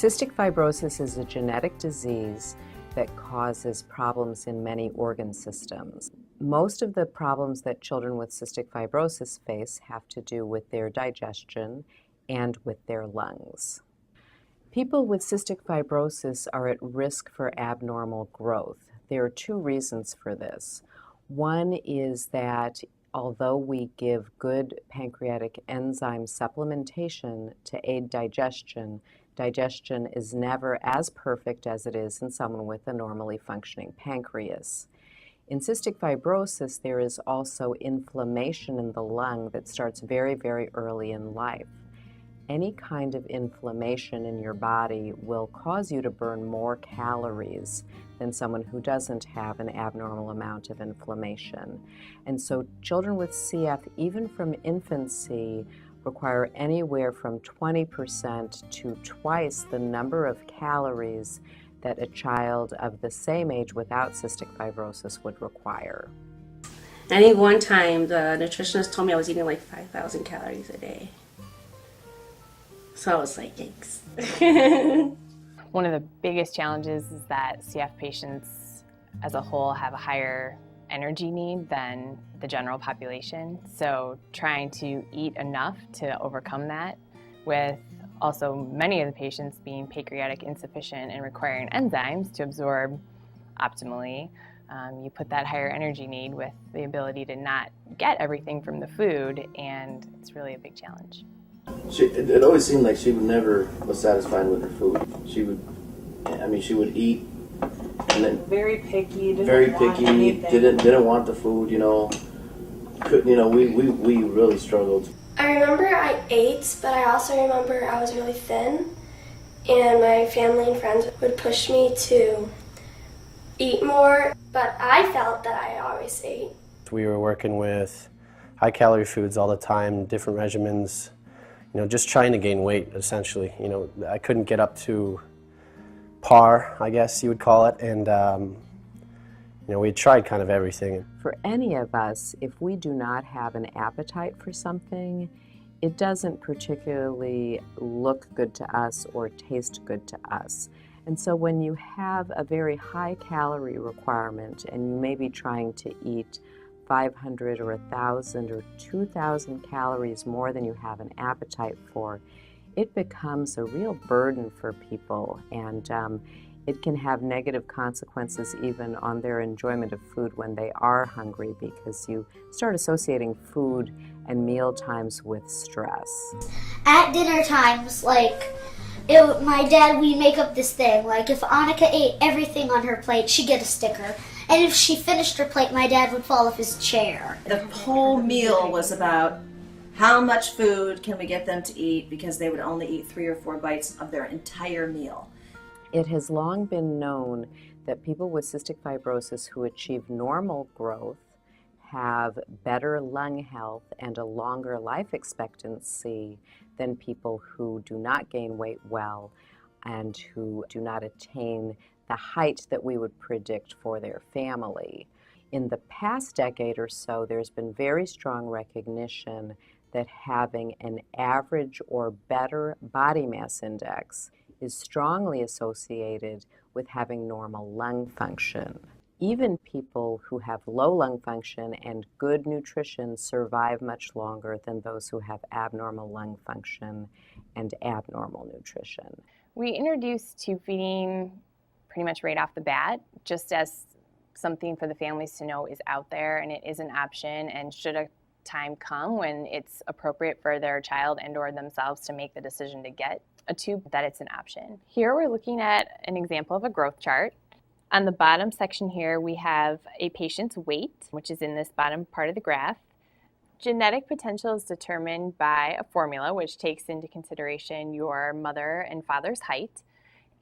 Cystic fibrosis is a genetic disease that causes problems in many organ systems. Most of the problems that children with cystic fibrosis face have to do with their digestion and with their lungs. People with cystic fibrosis are at risk for abnormal growth. There are two reasons for this. One is that although we give good pancreatic enzyme supplementation to aid digestion, digestion is never as perfect as it is in someone with a normally functioning pancreas. In cystic fibrosis, there is also inflammation in the lung that starts very, very early in life. Any kind of inflammation in your body will cause you to burn more calories than someone who doesn't have an abnormal amount of inflammation. And so children with CF, even from infancy, require anywhere from 20% to twice the number of calories that a child of the same age without cystic fibrosis would require. I think one time the nutritionist told me I was eating like 5,000 calories a day. So I was like, yikes. One of the biggest challenges is that CF patients as a whole have a higher energy need than the general population. So trying to eat enough to overcome that, with also many of the patients being pancreatic insufficient and requiring enzymes to absorb optimally, you put that higher energy need with the ability to not get everything from the food, and it's really a big challenge. It always seemed like she never was satisfied with her food. She would eat, and then very picky. Didn't want the food. We really struggled. I remember I ate, but I also remember I was really thin, and my family and friends would push me to eat more, but I felt that I always ate. We were working with high-calorie foods all the time, different regimens, just trying to gain weight, essentially. I couldn't get up to par, I guess you would call it, and we tried kind of everything. For any of us, if we do not have an appetite for something, it doesn't particularly look good to us or taste good to us. And so when you have a very high calorie requirement and you may be trying to eat 500 or 1,000 or 2,000 calories more than you have an appetite for, it becomes a real burden for people, and it can have negative consequences even on their enjoyment of food when they are hungry, because you start associating food and meal times with stress. At dinner times, my dad, we make up this thing, if Annika ate everything on her plate, she'd get a sticker. And if she finished her plate, my dad would fall off his chair. The whole meal was about how much food can we get them to eat, because they would only eat 3 or 4 bites of their entire meal. It has long been known that people with cystic fibrosis who achieve normal growth have better lung health and a longer life expectancy than people who do not gain weight well and who do not attain the height that we would predict for their family. In the past decade or so, there's been very strong recognition that having an average or better body mass index is strongly associated with having normal lung function. Even people who have low lung function and good nutrition survive much longer than those who have abnormal lung function and abnormal nutrition. We introduced tube feeding pretty much right off the bat, just as something for the families to know is out there and it is an option, and should a time come when it's appropriate for their child and or themselves to make the decision to get a tube, that it's an option. Here we're looking at an example of a growth chart. On the bottom section here we have a patient's weight, which is in this bottom part of the graph. Genetic potential is determined by a formula which takes into consideration your mother and father's height,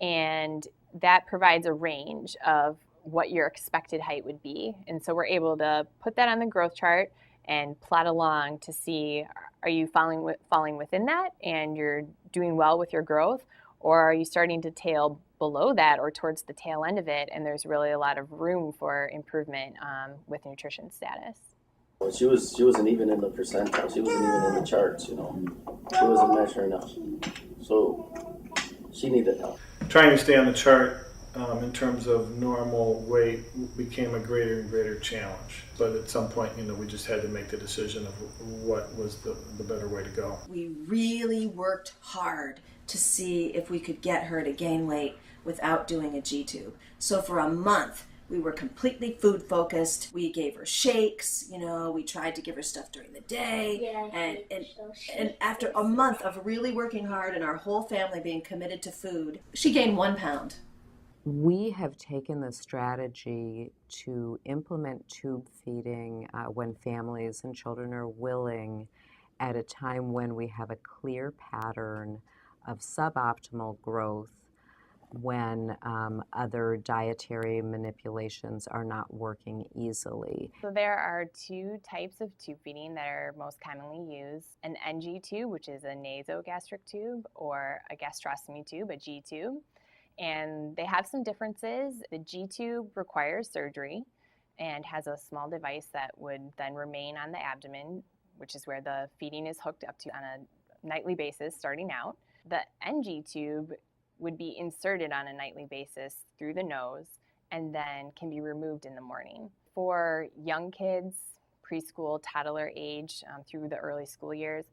and that provides a range of what your expected height would be. And so we're able to put that on the growth chart and plot along to see, are you falling within that and you're doing well with your growth, or are you starting to tail below that or towards the tail end of it, and there's really a lot of room for improvement with nutrition status. She wasn't even in the percentile. She wasn't even in the charts. She wasn't measuring up. So she needed help. Trying to stay on the chart in terms of normal weight became a greater and greater challenge. But at some point, we just had to make the decision of what was the better way to go. We really worked hard to see if we could get her to gain weight without doing a G-tube. So for a month, we were completely food focused. We gave her shakes, we tried to give her stuff during the day. Yeah, and after a month of really working hard and our whole family being committed to food, she gained 1 pound. We have taken the strategy to implement tube feeding when families and children are willing at a time when we have a clear pattern of suboptimal growth, when other dietary manipulations are not working easily. So there are 2 types of tube feeding that are most commonly used: an NG tube, which is a nasogastric tube, or a gastrostomy tube, a G tube. And they have some differences. The G tube requires surgery and has a small device that would then remain on the abdomen, which is where the feeding is hooked up to on a nightly basis starting out. The NG tube would be inserted on a nightly basis through the nose and then can be removed in the morning. For young kids, preschool, toddler age, through the early school years,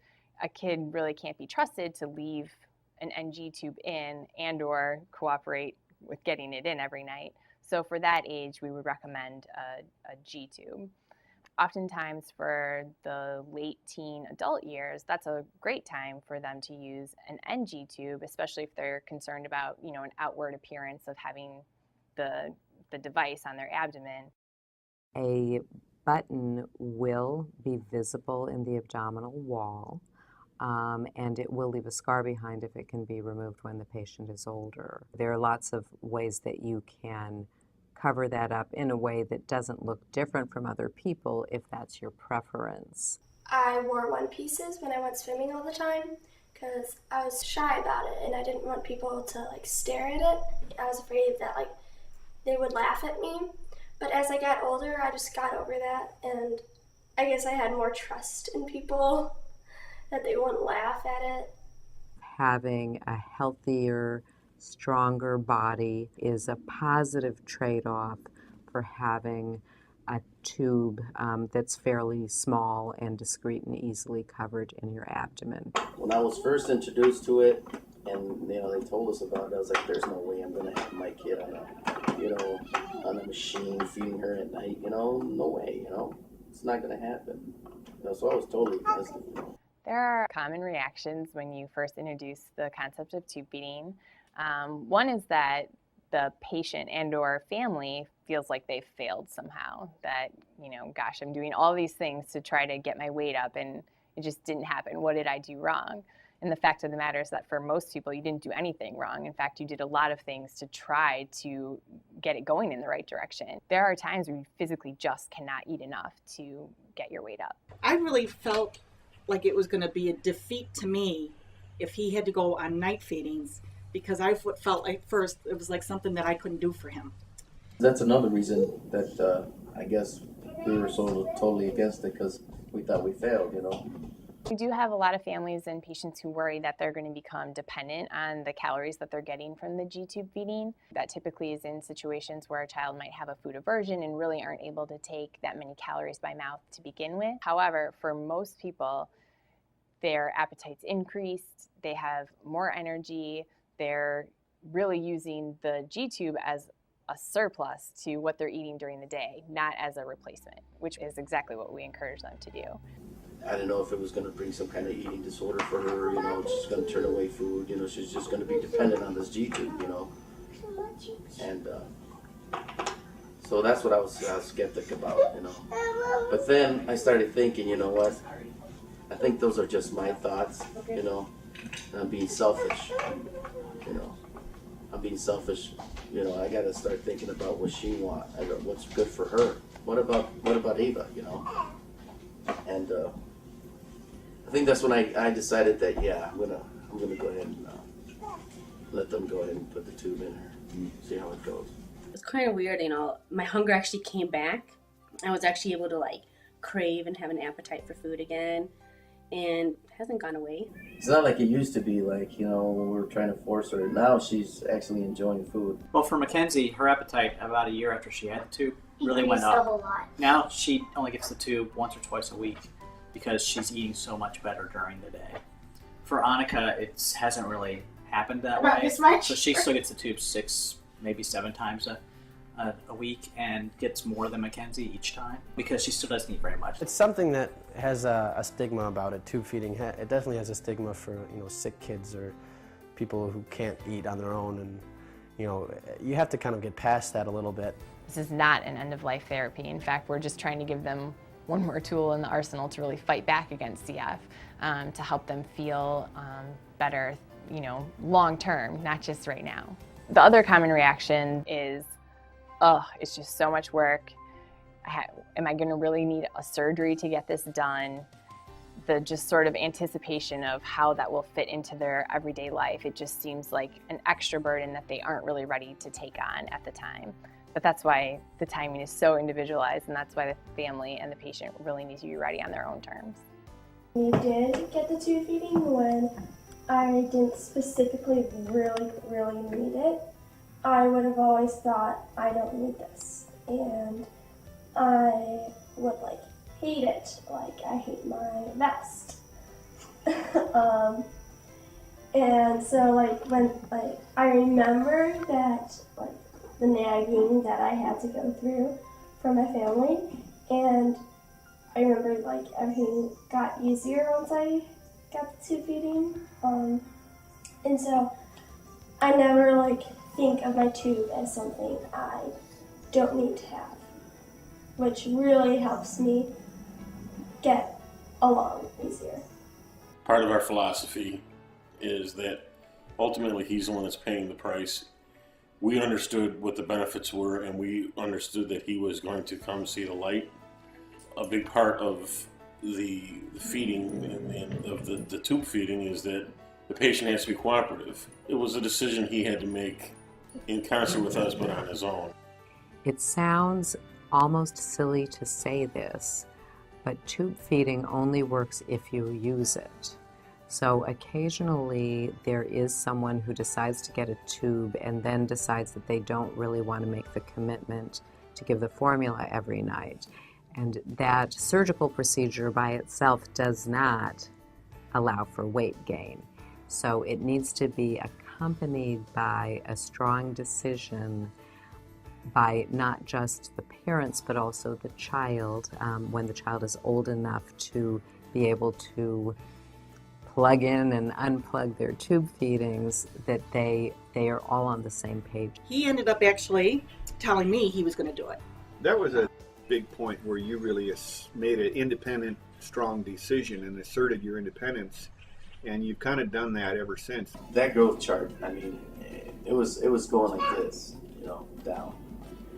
a kid really can't be trusted to leave an NG tube in and or cooperate with getting it in every night. So for that age, we would recommend a G tube. Oftentimes for the late teen adult years, that's a great time for them to use an NG tube, especially if they're concerned about, an outward appearance of having the device on their abdomen. A button will be visible in the abdominal wall. And it will leave a scar behind if it can be removed when the patient is older. There are lots of ways that you can cover that up in a way that doesn't look different from other people if that's your preference. I wore one pieces when I went swimming all the time because I was shy about it and I didn't want people to stare at it. I was afraid that they would laugh at me. But as I got older, I just got over that, and I guess I had more trust in people that they wouldn't laugh at it. Having a healthier, stronger body is a positive trade-off for having a tube that's fairly small and discreet and easily covered in your abdomen. When I was first introduced to it, and they told us about it, I was like, "There's no way I'm gonna have my kid on a machine feeding her at night. No way. It's not gonna happen." So I was totally against it. There are common reactions when you first introduce the concept of tube feeding. One is that the patient and or family feels like they've failed somehow, that, gosh, I'm doing all these things to try to get my weight up and it just didn't happen. What did I do wrong? And the fact of the matter is that for most people, you didn't do anything wrong. In fact, you did a lot of things to try to get it going in the right direction. There are times where you physically just cannot eat enough to get your weight up. I really felt like it was going to be a defeat to me if he had to go on night feedings, because I felt at first it was like something that I couldn't do for him. That's another reason that I guess we were so totally against it, because we thought we failed, We do have a lot of families and patients who worry that they're going to become dependent on the calories that they're getting from the G-tube feeding. That typically is in situations where a child might have a food aversion and really aren't able to take that many calories by mouth to begin with. However, for most people, their appetite's increased, they have more energy, they're really using the G-tube as a surplus to what they're eating during the day, not as a replacement, which is exactly what we encourage them to do. I didn't know if it was going to bring some kind of eating disorder for her, she's going to turn away food, she's just going to be dependent on this G-tube, And so that's what I was skeptic about, But then I started thinking, what? I think those are just my thoughts, I'm being selfish, I'm being selfish, I got to start thinking about what she wants, what's good for her. What about Ava, And I think that's when I decided that, I'm gonna go ahead and let them go ahead and put the tube in her and see how it goes. It's kind of weird, my hunger actually came back. I was actually able to crave and have an appetite for food again. and it hasn't gone away. It's not like it used to be, like, you know, when we were trying to force her. Now she's actually enjoying food. Well, for Mackenzie, her appetite about a year after she had the tube really went Increased a up. whole lot. Now she only gets the tube once or twice a week because she's eating so much better during the day. For Annika, it hasn't really happened that Not way. this much? So she still gets the tube 6, maybe 7 times a week and gets more than Mackenzie each time because she still doesn't eat very much. It's something that has a stigma about it. Tube feeding, it definitely has a stigma for, you know, sick kids or people who can't eat on their own, and you know, you have to kind of get past that a little bit. This is not an end-of-life therapy. In fact, we're just trying to give them one more tool in the arsenal to really fight back against CF, to help them feel better, you know, long-term, not just right now. The other common reaction is, oh, it's just so much work. Am I going to really need a surgery to get this done? The just sort of anticipation of how that will fit into their everyday life. It just seems like an extra burden that they aren't really ready to take on at the time. But that's why the timing is so individualized, and that's why the family and the patient really need to be ready on their own terms. We did get the tube feeding when I didn't specifically really need it. I would have always thought, I don't need this. And I would hate it. I hate my vest. And so when I remember that the nagging that I had to go through from my family, and I remember everything got easier once I got the tube feeding. And so I never think of my tube as something I don't need to have, which really helps me get along easier. Part of our philosophy is that ultimately he's the one that's paying the price. We understood what the benefits were, and we understood that he was going to come see the light. A big part of the feeding and of the tube feeding is that the patient has to be cooperative. It was a decision he had to make in concert with us, but on his own. It sounds almost silly to say this, but tube feeding only works if you use it. So occasionally there is someone who decides to get a tube and then decides that they don't really want to make the commitment to give the formula every night. And that surgical procedure by itself does not allow for weight gain. So it needs to be accompanied by a strong decision by not just the parents but also the child, when the child is old enough to be able to plug in and unplug their tube feedings, that they are all on the same page. He ended up actually telling me he was going to do it. That was a big point where you really made an independent, strong decision and asserted your independence, and you've kind of done that ever since. That growth chart, I mean, it was going like this, down.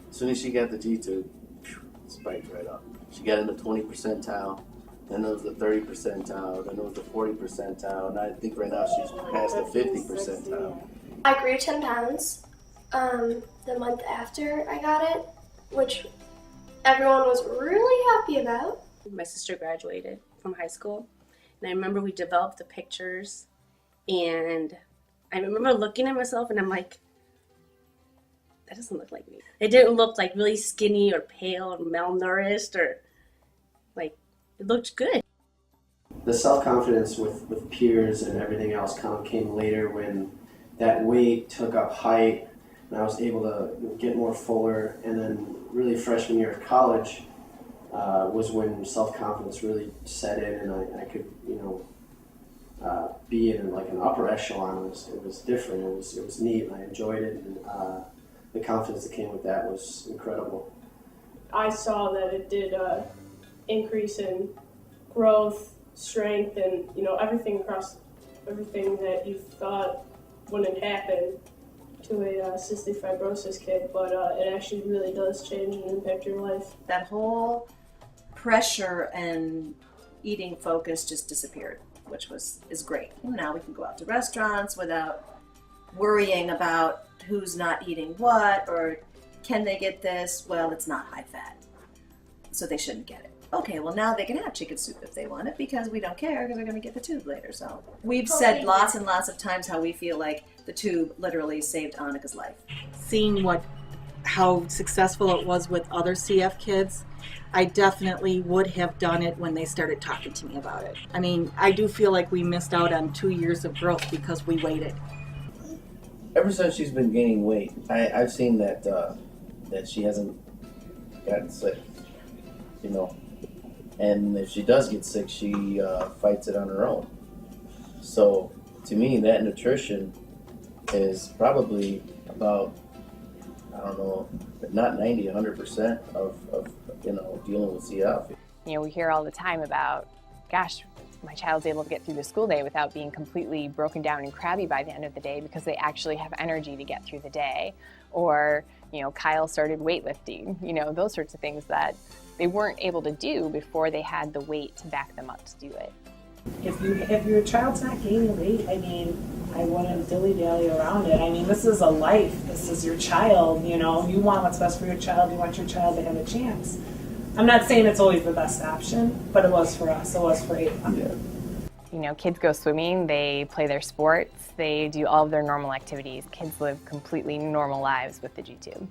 As soon as she got the G-tube, it spiked right up. She got in the 20 percentile, then there was the 30 percentile, then there was the 40 percentile, and I think right now she's past the 50 percentile. I grew 10 pounds the month after I got it, which everyone was really happy about. My sister graduated from high school, and I remember we developed the pictures, and I remember looking at myself and I'm like, that doesn't look like me. It didn't look really skinny or pale or malnourished, or it looked good. The self-confidence with peers and everything else kind of came later when that weight took up height and I was able to get more fuller, and then really freshman year of college was when self-confidence really set in, and I could be in an upper echelon. It was different. It was neat, and I enjoyed it, and the confidence that came with that was incredible. I saw that it did increase in growth, strength, and everything that you thought wouldn't happen to a cystic fibrosis kid, but it actually really does change and impact your life. That whole pressure and eating focus just disappeared, which is great. Now we can go out to restaurants without worrying about who's not eating what, or can they get this? Well, it's not high fat, so they shouldn't get it. okay, well now they can have chicken soup if they want it because we don't care because they're going to get the tube later. So we've said lots and lots of times how we feel like the tube literally saved Annika's life. Seeing how successful it was with other CF kids, I definitely would have done it when they started talking to me about it. I mean, I do feel like we missed out on 2 years of growth because we waited. Ever since she's been gaining weight, I've seen that that she hasn't gotten sick, you know. And if she does get sick, she fights it on her own. So to me, that nutrition is probably about, I don't know, but not 90, 100% of dealing with CF. You know, we hear all the time about, gosh, my child's able to get through the school day without being completely broken down and crabby by the end of the day because they actually have energy to get through the day. Or, you know, Kyle started weightlifting, you know, those sorts of things that they weren't able to do before they had the weight to back them up to do it. If your child's not gaining weight, I mean, I wouldn't dilly-dally around it. I mean, this is a life. This is your child, you know. You want what's best for your child. You want your child to have a chance. I'm not saying it's always the best option, but it was for us. It was for Ava. Yeah. You know, kids go swimming, they play their sports, they do all of their normal activities. Kids live completely normal lives with the G-tube.